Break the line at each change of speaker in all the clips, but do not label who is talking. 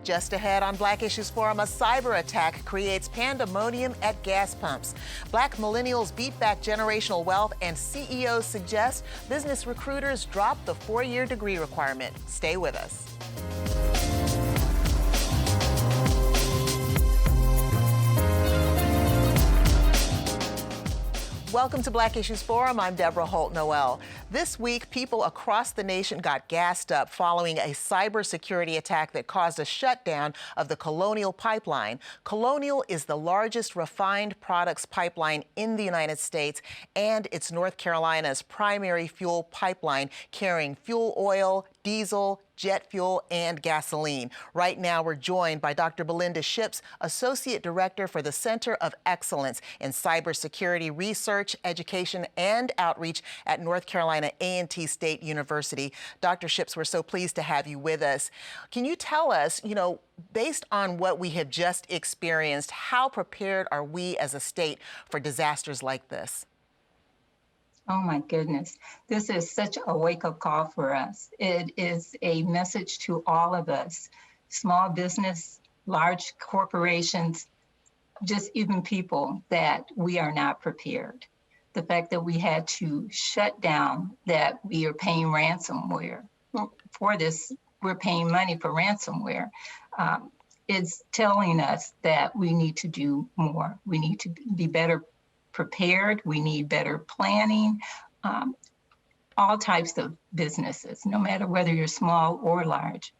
Just ahead on Black Issues Forum, a cyber attack creates pandemonium at gas pumps. Black millennials beat back generational wealth, and CEOs suggest business recruiters drop the 4-year degree requirement. Stay with us. Welcome to Black Issues Forum. I'm Deborah Holt-Noel. This week, people across the nation got gassed up following a cybersecurity attack that caused a shutdown of the Colonial Pipeline. Colonial is the largest refined products pipeline in the United States, and it's North Carolina's primary fuel pipeline, carrying fuel oil, diesel, jet fuel, and gasoline. Right now, we're joined by Dr. Belinda Ships, Associate Director for the Center of Excellence in Cybersecurity Research, Education, and Outreach at North Carolina A&T State University. Dr. Ships, we're so pleased to have you with us. Can you tell us, based on what we have just experienced, how prepared are we as a state for disasters like this?
Oh my goodness, this is such a wake-up call for us. It is a message to all of us, small business, large corporations, just even people, that we are not prepared. The fact that we had to shut down, that we are paying ransomware. For this, we're paying money for ransomware. It's telling us that we need to do more. We need to be better prepared. We need better planning. All types of businesses, no matter whether you're small or large.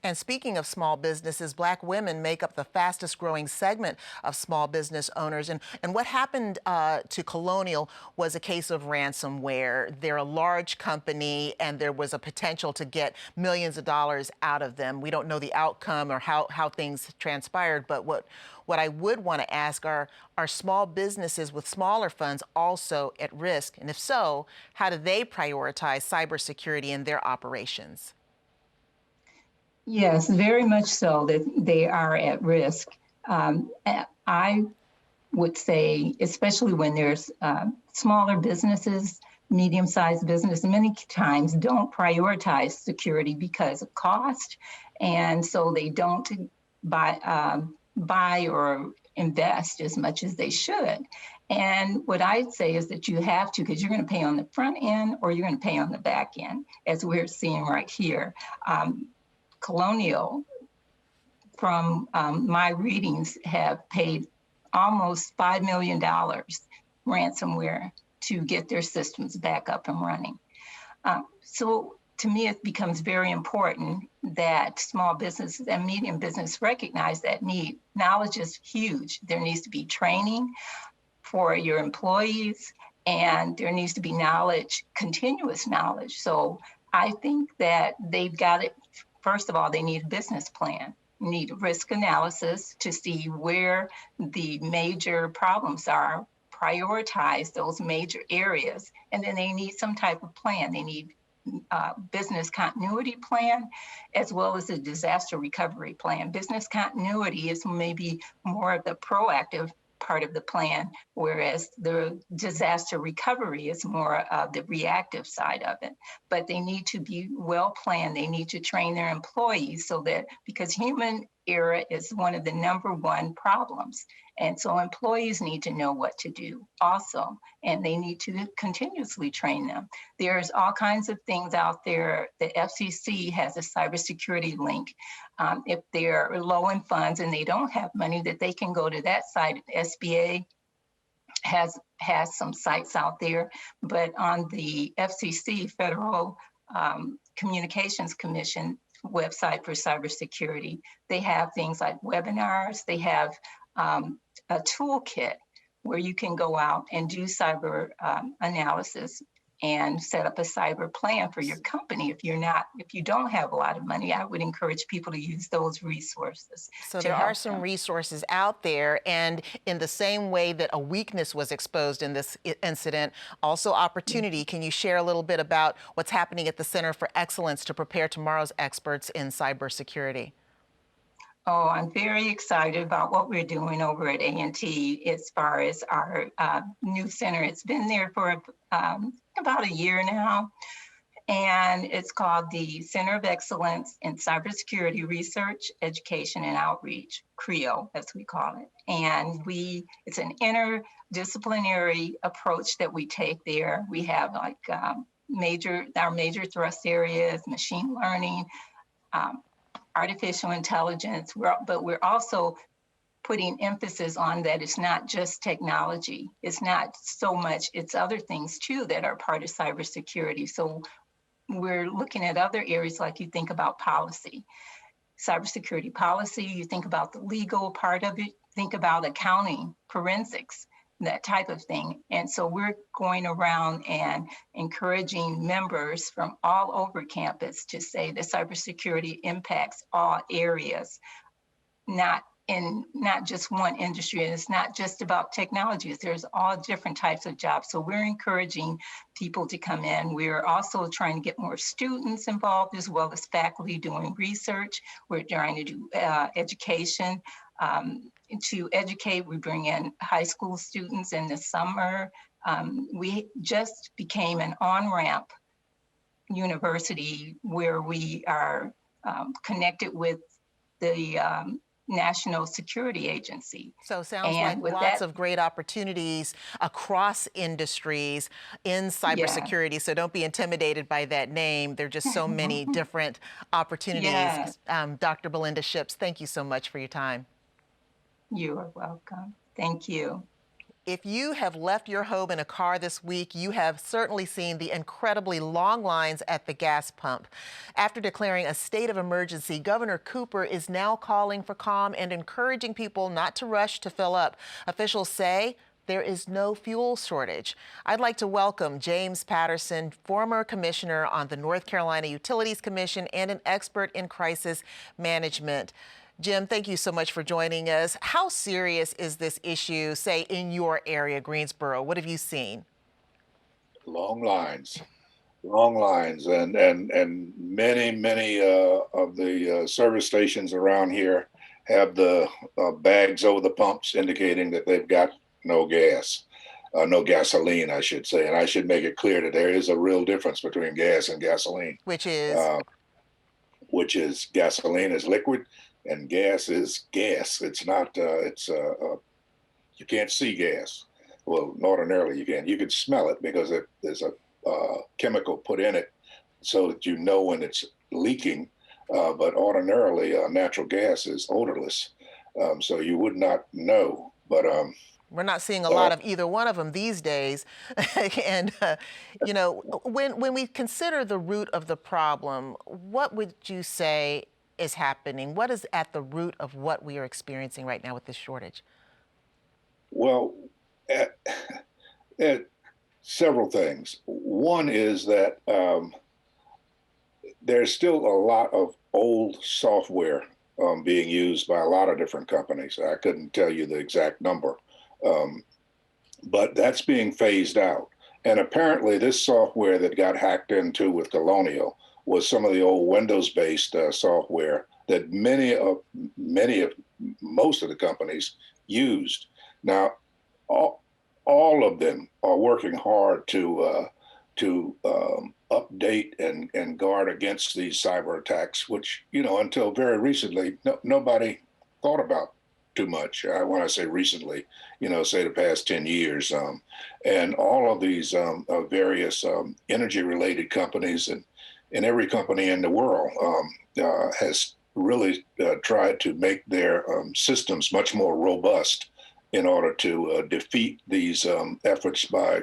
And speaking of small businesses, Black women make up the fastest growing segment of small business owners. And what happened to Colonial was a case of ransomware. They're a large company, and there was a potential to get millions of dollars out of them. We don't know the outcome or how things transpired, but what I would want to ask are small businesses with smaller funds also at risk? And if so, how do they prioritize cybersecurity in their operations?
Yes, very much so that they are at risk. I would say, especially when there's smaller businesses, medium-sized business, many times don't prioritize security because of cost. And so they don't buy or invest as much as they should. And what I'd say is that you have to, because you're going to pay on the front end or you're going to pay on the back end, as we're seeing right here. Colonial, from my readings, have paid almost $5 million ransomware to get their systems back up and running. So to me, it becomes very important that small businesses and medium business recognize that need. Knowledge is huge. There needs to be training for your employees, and there needs to be knowledge, continuous knowledge. So I think that they've got it. First of all, they need a business plan, need risk analysis to see where the major problems are, prioritize those major areas, and then they need some type of plan. They need a business continuity plan, as well as a disaster recovery plan. Business continuity is maybe more of the proactive part of the plan, whereas the disaster recovery is more of the reactive side of it. But they need to be well planned. They need to train their employees so that, because human error is one of the #1 problems. And so employees need to know what to do also, and they need to continuously train them. There's all kinds of things out there. The FCC has a cybersecurity link. If they're low in funds and they don't have money, that they can go to that site. SBA has some sites out there, but on the FCC, Federal Communications Commission website for cybersecurity, they have things like webinars. They have a toolkit where you can go out and do cyber analysis and set up a cyber plan for your company. If you don't have a lot of money, I would encourage people to use those resources.
So there are some resources out there, and in the same way that a weakness was exposed in this incident, also opportunity. Can you share a little bit about what's happening at the Center for Excellence to prepare tomorrow's experts in cybersecurity?
Oh, I'm very excited about what we're doing over at A&T as far as our new center. It's been there for about a year now. and it's called the Center of Excellence in Cybersecurity Research, Education, and Outreach, CREO, as we call it. And it's an interdisciplinary approach that we take there. We have like our major thrust areas, machine learning, artificial intelligence, but we're also putting emphasis on that it's not just technology. It's not so much, it's other things too that are part of cybersecurity. So we're looking at other areas like you think about policy, cybersecurity policy, you think about the legal part of it, think about accounting, forensics, that type of thing. And so we're going around and encouraging members from all over campus to say that cybersecurity impacts all areas, not just one industry. And it's not just about technologies. There's all different types of jobs. So we're encouraging people to come in. We're also trying to get more students involved as well as faculty doing research. We're trying to do education. To educate, we bring in high school students in the summer. We just became an on-ramp university where we are connected with the National Security Agency.
So sounds like lots of great opportunities across industries in cybersecurity. Yeah. So don't be intimidated by that name. There are just so many different opportunities. Yeah. Dr. Belinda Ships, thank you so much for your time.
You are welcome. Thank you.
If you have left your home in a car this week, you have certainly seen the incredibly long lines at the gas pump. After declaring a state of emergency, Governor Cooper is now calling for calm and encouraging people not to rush to fill up. Officials say there is no fuel shortage. I'd like to welcome James Patterson, former commissioner on the North Carolina Utilities Commission and an expert in crisis management. Jim, thank you so much for joining us. How serious is this issue, say, in your area, Greensboro? What have you seen?
Long lines, and many of the service stations around here have the bags over the pumps indicating that they've got no gas, no gasoline, I should say. And I should make it clear that there is a real difference between gas and gasoline.
Which is?
Gasoline is liquid. And gas is gas. It's not, you can't see gas. Well, ordinarily you can. You can smell it because there's a chemical put in it so that you know when it's leaking. But ordinarily, natural gas is odorless. So you would not know. But
we're not seeing a lot of either one of them these days. And, you know, when we consider the root of the problem, what would you say is happening? What is at the root of what we are experiencing right now with this shortage?
Well, several things. One is that there's still a lot of old software being used by a lot of different companies. I couldn't tell you the exact number, but that's being phased out. And apparently this software that got hacked into with Colonial was some of the old Windows-based software that most of the companies used. Now, all of them are working hard to update and guard against these cyber attacks, which, you know, until very recently, nobody thought about too much. When I say recently, you know, say the past 10 years. And all of these various energy-related companies and every company in the world has really tried to make their systems much more robust in order to defeat these efforts by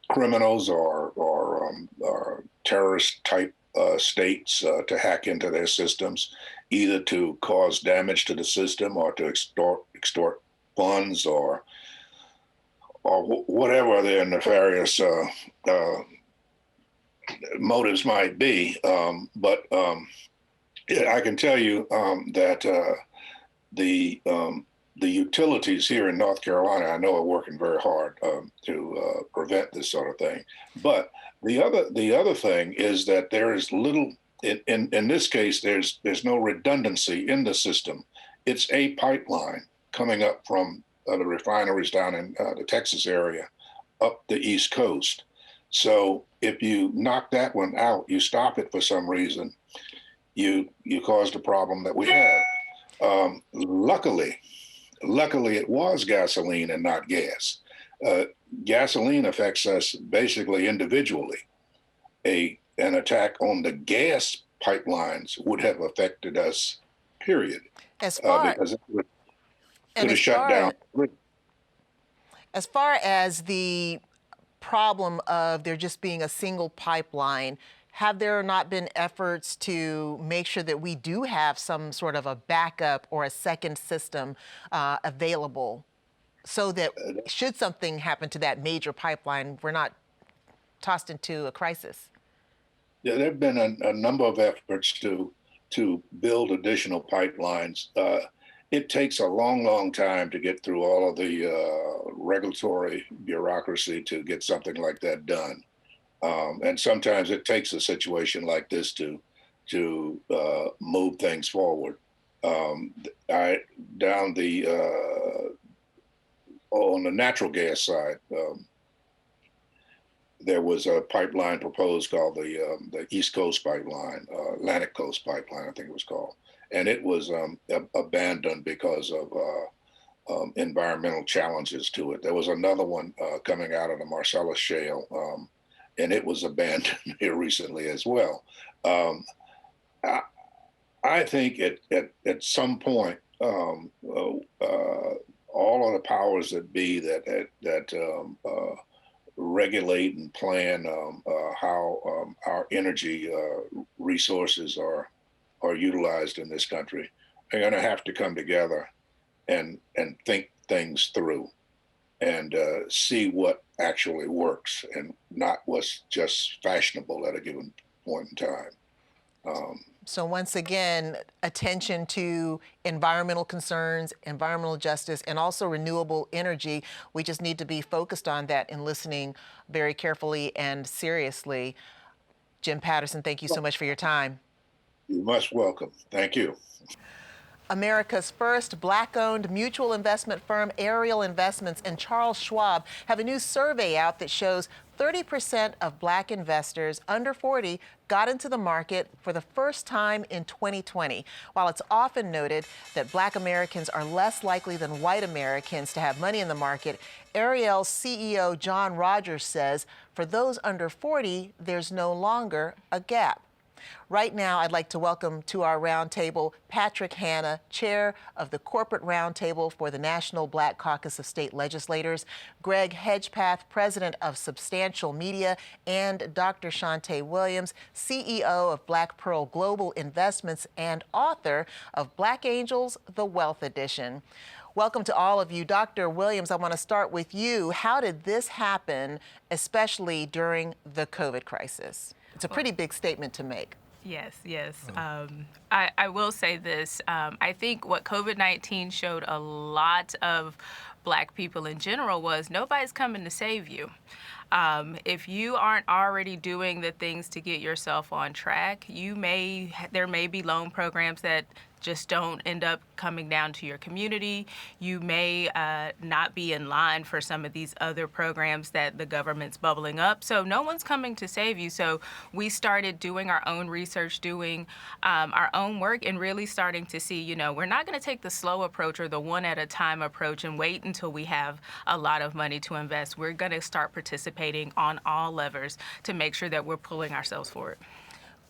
criminals or terrorist type states to hack into their systems, either to cause damage to the system or to extort funds or whatever their nefarious motives might be. But I can tell you that the utilities here in North Carolina, I know, are working very hard to prevent this sort of thing. But the other thing is that there is little. In this case, there's no redundancy in the system. It's a pipeline coming up from the refineries down in the Texas area up the East Coast. So if you knock that one out, you stop it for some reason, you caused the problem that we have. Luckily, it was gasoline and not gas. Gasoline affects us basically individually. An attack on the gas pipelines would have affected us, period. Because it could have shut down.
As far as the problem of there just being a single pipeline, have there not been efforts to make sure that we do have some sort of a backup or a second system available so that should something happen to that major pipeline, we're not tossed into a crisis?
Yeah, there have been a number of efforts to build additional pipelines. It takes a long time to get through all of the regulatory bureaucracy to get something like that done. And sometimes it takes a situation like this to move things forward. On the natural gas side, there was a pipeline proposed called the East Coast Pipeline, Atlantic Coast Pipeline, I think it was called, and it was abandoned because of environmental challenges to it. There was another one coming out of the Marcellus Shale, and it was abandoned here recently as well. I think at some point, all of the powers that be that regulate and plan how our energy resources are utilized in this country are going to have to come together and think things through and see what actually works and not what's just fashionable at a given point in time.
So once again, attention to environmental concerns, environmental justice, and also renewable energy. We just need to be focused on that and listening very carefully and seriously. Jim Patterson, thank you so much for your time.
You're most welcome. Thank you.
America's first Black-owned mutual investment firm, Ariel Investments, and Charles Schwab have a new survey out that shows 30% of Black investors under 40 got into the market for the first time in 2020. While it's often noted that Black Americans are less likely than white Americans to have money in the market, Ariel's CEO John Rogers says for those under 40, there's no longer a gap. Right now, I'd like to welcome to our roundtable Patrick Hanna, chair of the Corporate Roundtable for the National Black Caucus of State Legislators, Greg Hedgepath, president of Substantial Media, and Dr. Shantae Williams, CEO of Black Pearl Global Investments and author of Black Angels, The Wealth Edition. Welcome to all of you. Dr. Williams, I want to start with you. How did this happen, especially during the COVID crisis? It's a pretty big statement to make.
Yes. I will say this. I think what COVID-19 showed a lot of Black people in general was nobody's coming to save you. If you aren't already doing the things to get yourself on track, there may be loan programs that just don't end up coming down to your community. You may not be in line for some of these other programs that the government's bubbling up. So no one's coming to save you. So we started doing our own research, doing our own work, and really starting to see, we're not going to take the slow approach or the one at a time approach and wait until we have a lot of money to invest. We're going to start participating on all levers to make sure that we're pulling ourselves forward.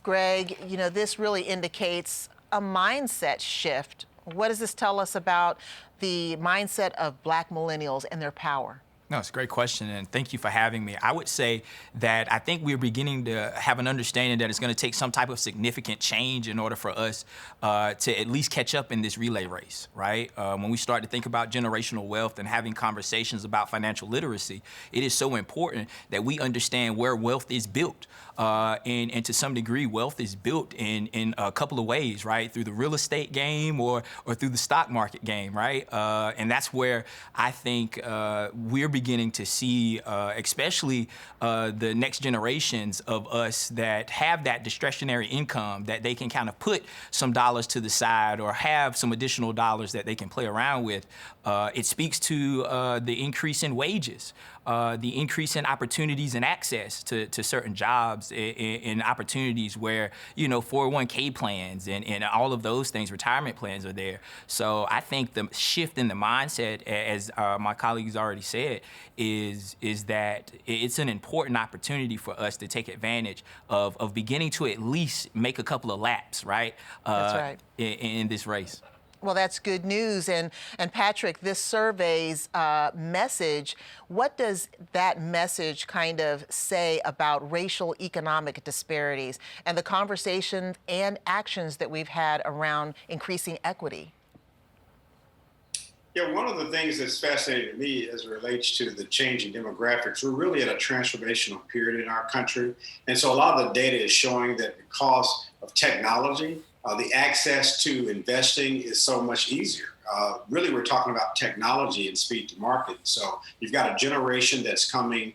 Greg, this really indicates a mindset shift. What does this tell us about the mindset of Black millennials and their power?
No, it's a great question, and thank you for having me. I would say that I think we're beginning to have an understanding that it's going to take some type of significant change in order for us to at least catch up in this relay race, right? When we start to think about generational wealth and having conversations about financial literacy, it is so important that we understand where wealth is built. And to some degree, wealth is built in a couple of ways, right? Through the real estate game or through the stock market game, right? And that's where I think we're beginning to see, especially the next generations of us that have that discretionary income that they can kind of put some dollars to the side or have some additional dollars that they can play around with. It speaks to the increase in wages. the increase in opportunities and access to certain jobs and opportunities where, 401k plans and all of those things, retirement plans are there. So I think the shift in the mindset, as my colleagues already said, is that it's an important opportunity for us to take advantage of beginning to at least make a couple of laps, right?
That's right.
In this race.
Well, that's good news. And Patrick, this survey's message, what does that message kind of say about racial economic disparities and the conversations and actions that we've had around increasing equity?
Yeah, one of the things that's fascinating to me as it relates to the changing demographics, we're really at a transformational period in our country. And so a lot of the data is showing that because of technology, the access to investing is so much easier. Really, we're talking about technology and speed to market. So you've got a generation that's coming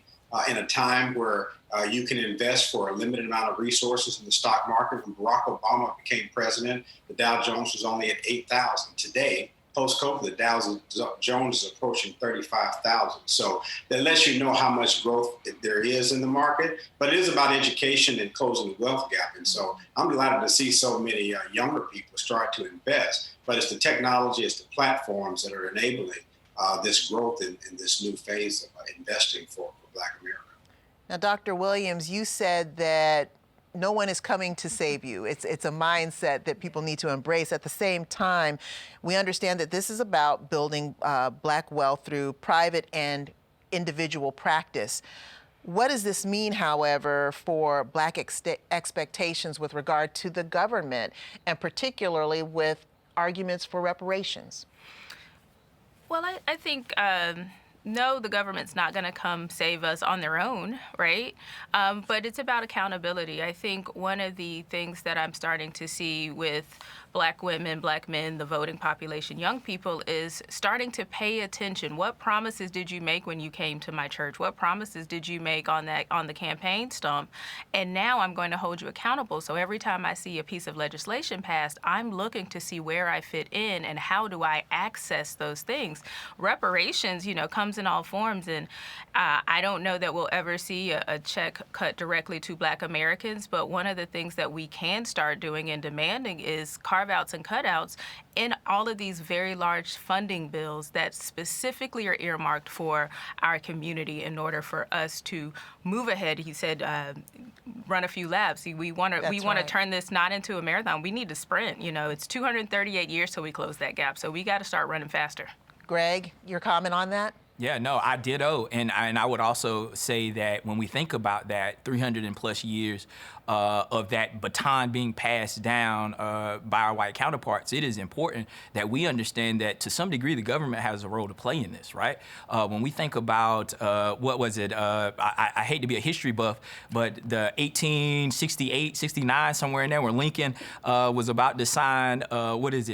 in a time where you can invest for a limited amount of resources in the stock market. When Barack Obama became president, the Dow Jones was only at 8,000. Today, post-COVID, the Dow Jones is approaching 35,000. So that lets you know how much growth there is in the market, but it is about education and closing the wealth gap. And so I'm delighted to see so many younger people start to invest, but it's the technology, it's the platforms that are enabling this growth in this new phase of investing for Black America.
Now, Dr. Williams, you said that no one is coming to save you. It's a mindset that people need to embrace. At the same time, we understand that this is about building Black wealth through private and individual practice. What does this mean, however, for Black expectations with regard to the government, and particularly with arguments for reparations?
Well, I think no, the government's not going to come save us on their own, right? But it's about accountability. I think one of the things that I'm starting to see with Black women, Black men, the voting population, young people, is starting to pay attention. What promises did you make when you came to my church? What promises did you make on the campaign stump? And now I'm going to hold you accountable. So every time I see a piece of legislation passed, I'm looking to see where I fit in and how do I access those things. Reparations, comes in all forms, and I don't know that we'll ever see a check cut directly to Black Americans, but one of the things that we can start doing and demanding is carve-outs and cutouts in all of these very large funding bills that specifically are earmarked for our community in order for us to move ahead. He said, run a few laps. We want to turn this not into a marathon. We need to sprint. It's 238 years till we close that gap, so we got to start running faster.
Greg, your comment on that?
Yeah, no, I ditto. And I would also say that when we think about that 300 and plus years of that baton being passed down by our white counterparts, it is important that we understand that to some degree the government has a role to play in this, right? When we think about, what was it? I hate to be a history buff, but the 1868, 69, somewhere in there, where Lincoln was about to sign,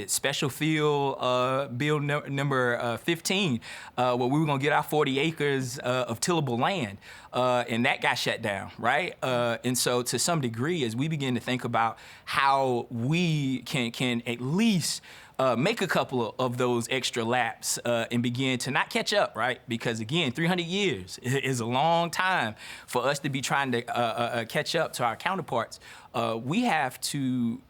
Special Field Bill number 15, where we were going to get our 40 acres of tillable land. And that got shut down, right? And so to some degree, as we begin to think about how we can at least make a couple of those extra laps and begin to not catch up, right? Because again, 300 years is a long time for us to be trying to catch up to our counterparts. We have to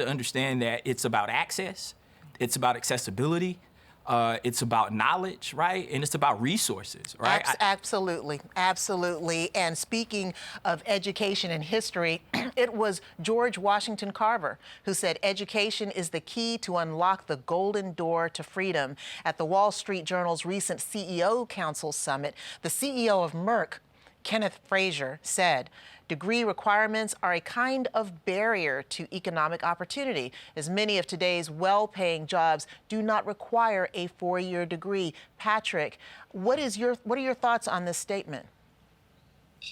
understand that it's about access, it's about accessibility, it's about knowledge, right? And it's about resources, right?
Absolutely. And speaking of education and history, it was George Washington Carver who said education is the key to unlock the golden door to freedom. At the Wall Street Journal's recent CEO Council Summit, the CEO of Merck, Kenneth Frazier, said, degree requirements are a kind of barrier to economic opportunity, as many of today's well-paying jobs do not require a 4-year degree. Patrick, what are your thoughts on this statement?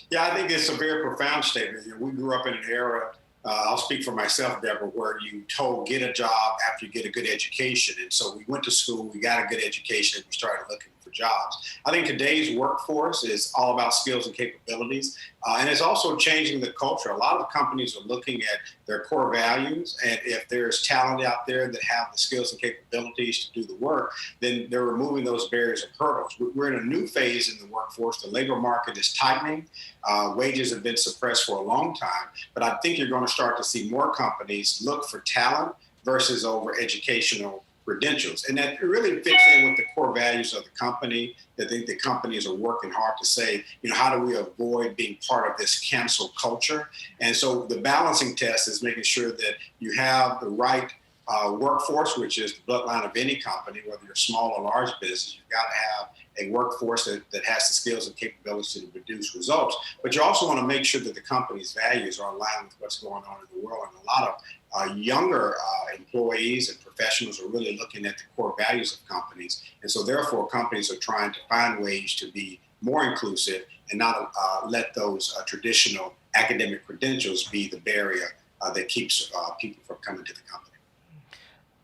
Yeah, I think it's a very profound statement. We grew up in an era, I'll speak for myself, Deborah, where you told get a job after you get a good education. And so we went to school, we got a good education, and we started looking for jobs. I think today's workforce is all about skills and capabilities, and it's also changing the culture. A lot of companies are looking at their core values, and if there's talent out there that have the skills and capabilities to do the work, then they're removing those barriers and hurdles. We're in a new phase in the workforce. The labor market is tightening. Wages have been suppressed for a long time, but I think you're going to start to see more companies look for talent versus over educational credentials. And that really fits in with the core values of the company. I think the companies are working hard to say, how do we avoid being part of this cancel culture? And so the balancing test is making sure that you have the right workforce, which is the bloodline of any company, whether you're small or large business. You've got to have a workforce that has the skills and capabilities to produce results. But you also want to make sure that the company's values are aligned with what's going on in the world. And a lot of younger employees and professionals are really looking at the core values of companies. And so therefore, companies are trying to find ways to be more inclusive and not let those traditional academic credentials be the barrier that keeps people from coming to the company.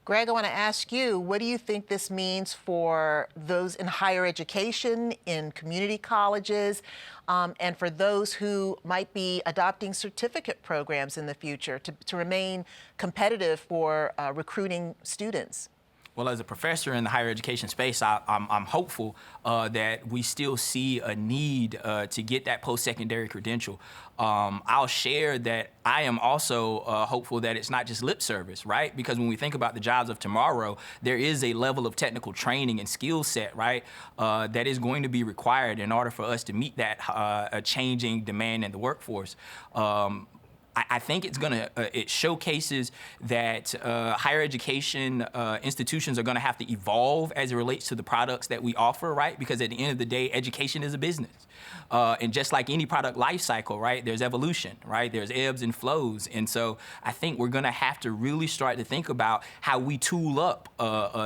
Greg, I want to ask you, what do you think this means for those in higher education, in community colleges, and for those who might be adopting certificate programs in the future to remain competitive for recruiting students?
Well, as a professor in the higher education space, I'm hopeful that we still see a need to get that post-secondary credential. I'll share that I am also hopeful that it's not just lip service, right? Because when we think about the jobs of tomorrow, there is a level of technical training and skill set, right, that is going to be required in order for us to meet that changing demand in the workforce. I think it showcases that higher education institutions are going to have to evolve as it relates to the products that we offer, right? Because at the end of the day, education is a business. And just like any product life cycle, right, there's evolution, right? There's ebbs and flows. And so I think we're going to have to really start to think about how we tool up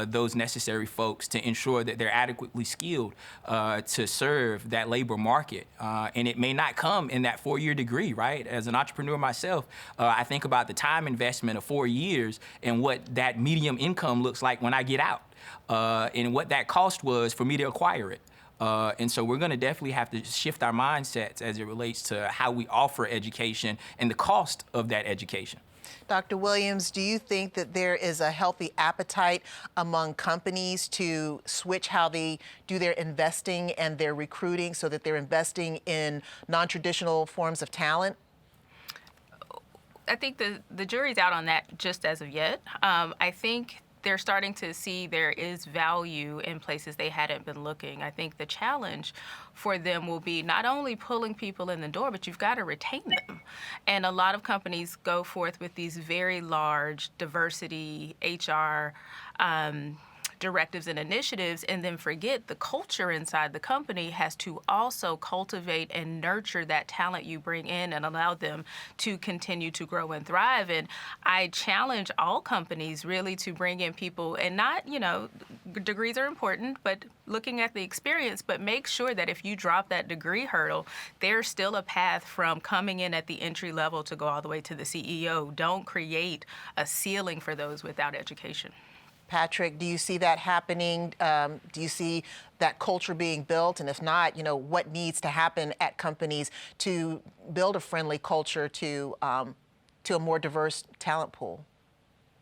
those necessary folks to ensure that they're adequately skilled to serve that labor market. And it may not come in that 4-year degree, right? As an entrepreneur myself, I think about the time investment of 4 years and what that medium income looks like when I get out and what that cost was for me to acquire it. And so we're going to definitely have to shift our mindsets as it relates to how we offer education and the cost of that education.
Dr. Williams, do you think that there is a healthy appetite among companies to switch how they do their investing and their recruiting so that they're investing in non-traditional forms of talent?
I think the jury's out on that just as of yet. I think they're starting to see there is value in places they hadn't been looking. I think the challenge for them will be not only pulling people in the door, but you've got to retain them. And a lot of companies go forth with these very large diversity HR directives and initiatives, and then forget the culture inside the company has to also cultivate and nurture that talent you bring in and allow them to continue to grow and thrive. And I challenge all companies really to bring in people, and not, degrees are important, but looking at the experience, but make sure that if you drop that degree hurdle, there's still a path from coming in at the entry level to go all the way to the CEO. Don't create a ceiling for those without education.
Patrick, do you see that happening? Do you see that culture being built? And if not, what needs to happen at companies to build a friendly culture to a more diverse talent pool?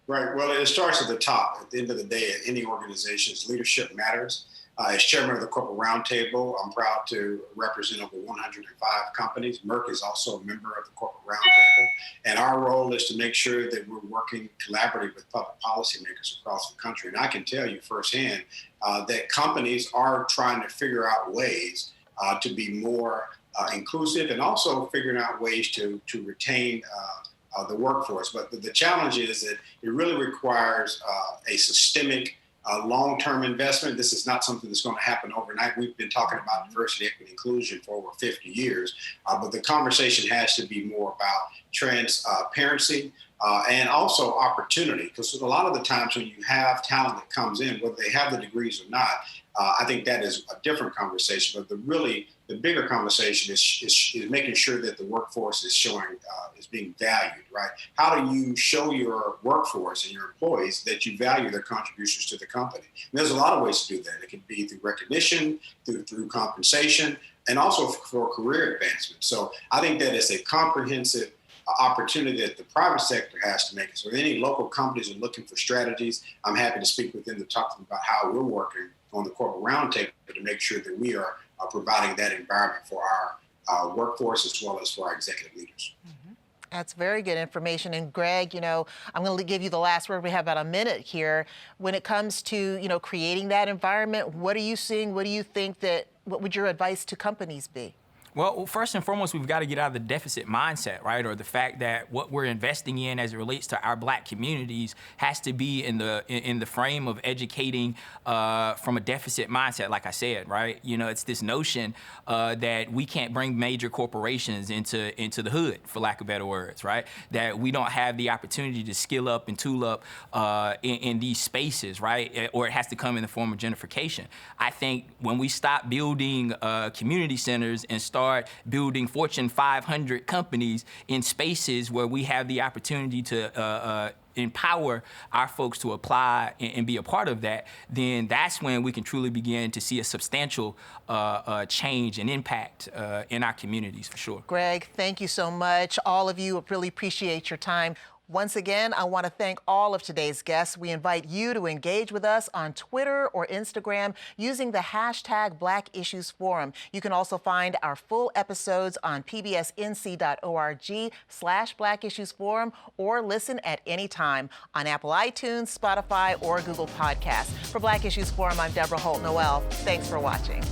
Right. Well, it starts at the top. At the end of the day, at any organization's leadership matters. As chairman of the Corporate Roundtable, I'm proud to represent over 105 companies. Merck is also a member of the Corporate Roundtable. And our role is to make sure that we're working collaboratively with public policymakers across the country. And I can tell you firsthand that companies are trying to figure out ways to be more inclusive and also figuring out ways to retain the workforce. But the challenge is that it really requires a systemic long-term investment. This is not something that's going to happen overnight. We've been talking about diversity, equity, inclusion for over 50 years, but the conversation has to be more about transparency and also opportunity, because a lot of the times when you have talent that comes in, whether they have the degrees or not, I think that is a different conversation. But the the bigger conversation is making sure that the workforce is is being valued, right? How do you show your workforce and your employees that you value their contributions to the company? And there's a lot of ways to do that. It can be through recognition, through compensation, and also for career advancement. So I think that it's a comprehensive opportunity that the private sector has to make. So if any local companies are looking for strategies, I'm happy to speak with them to talk to them about how we're working on the corporate roundtable to make sure that we are providing that environment for our workforce as well as for our executive leaders.
Mm-hmm. That's very good information. And Greg, I'm going to give you the last word. We have about a minute here. When it comes to, creating that environment, what are you seeing? What do you think what would your advice to companies be?
Well, first and foremost, we've got to get out of the deficit mindset, right? Or the fact that what we're investing in as it relates to our Black communities has to be in the frame of educating from a deficit mindset, like I said, right? It's this notion that we can't bring major corporations into the hood, for lack of better words, right? That we don't have the opportunity to skill up and tool up in these spaces, right? Or it has to come in the form of gentrification. I think when we stop building community centers and start building Fortune 500 companies in spaces where we have the opportunity to empower our folks to apply and be a part of that, then that's when we can truly begin to see a substantial change and impact in our communities, for sure.
Greg, thank you so much. All of you, really appreciate your time. Once again, I want to thank all of today's guests. We invite you to engage with us on Twitter or Instagram using the hashtag Black Issues Forum. You can also find our full episodes on pbsnc.org/Black Issues Forum or listen at any time on Apple iTunes, Spotify, or Google Podcasts. For Black Issues Forum, I'm Deborah Holt-Noel. Thanks for watching.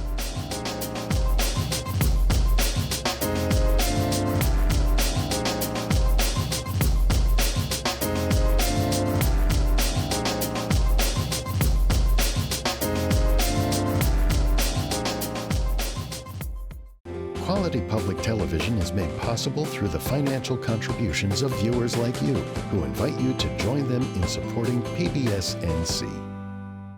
Quality public television is made possible through the financial contributions of viewers like you, who invite you to join them in supporting PBS NC.